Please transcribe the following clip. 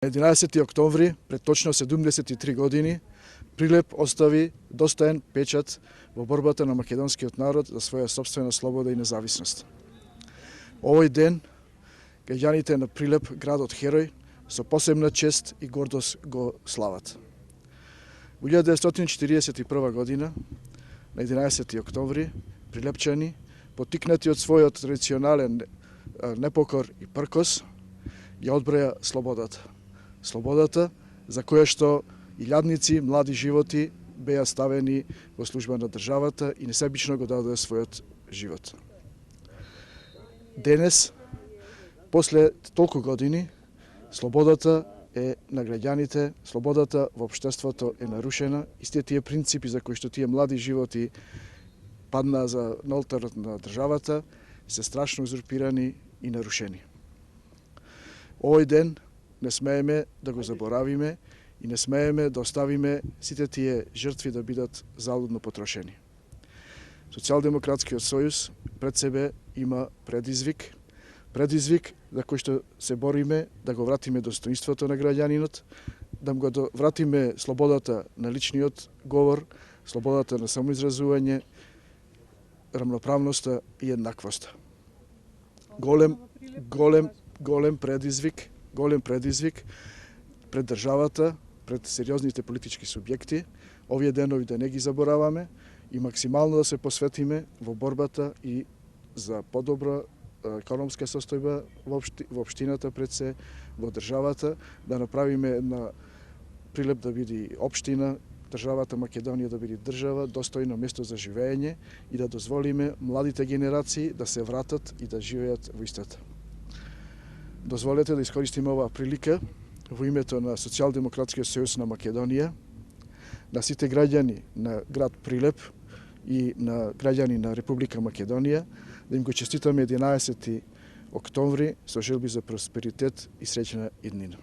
На 11. октомври, пред точно 73 години, Прилеп остави достоен печат во борбата на македонскиот народ за своја собствена слобода и независност. Овој ден, граѓаните на Прилеп, градот Херој, со посебна чест и гордост го слават. Во 1941 година, на 11. октомври, прилепчани, поттикнати од својот традиционален непокор и пркос, ја одбраја слободата. Слободата за која што илјадници млади животи беа ставени во служба на државата и несебично го дадоа својот живот. Денес, после толку години, слободата е на граѓаните, слободата во општеството е нарушена, истите тие принципи за кои што тие млади животи паднаа на олтарот на државата, се страшно узурпирани и нарушени. Овој ден не смееме да го заборавиме и не смееме да оставиме сите тие жртви да бидат залудно потрошени. Социјалдемократскиот сојуз пред себе има предизвик за кој што се бориме да го вратиме достоинството на граѓанинот, да го вратиме слободата на личниот говор, слободата на самоизразување, рамноправноста и еднаквоста. Голем предизвик пред државата, пред сериозните политички субјекти, овие денови да не ги забораваме и максимално да се посветиме во борбата и за подобра економска состојба во општината пред се, во државата, да направиме една Прилеп да биде општина, државата Македонија да биде држава, достојно место за живење и да дозволиме младите генерации да се вратат и да живеат во истата. Дозволете да искористиме оваа прилика во името на Социјалдемократскиот сојуз на Македонија, на сите граѓани на град Прилеп и на граѓани на Република Македонија, да им го честитаме 11. октомври со желби за просперитет и среќна иднина.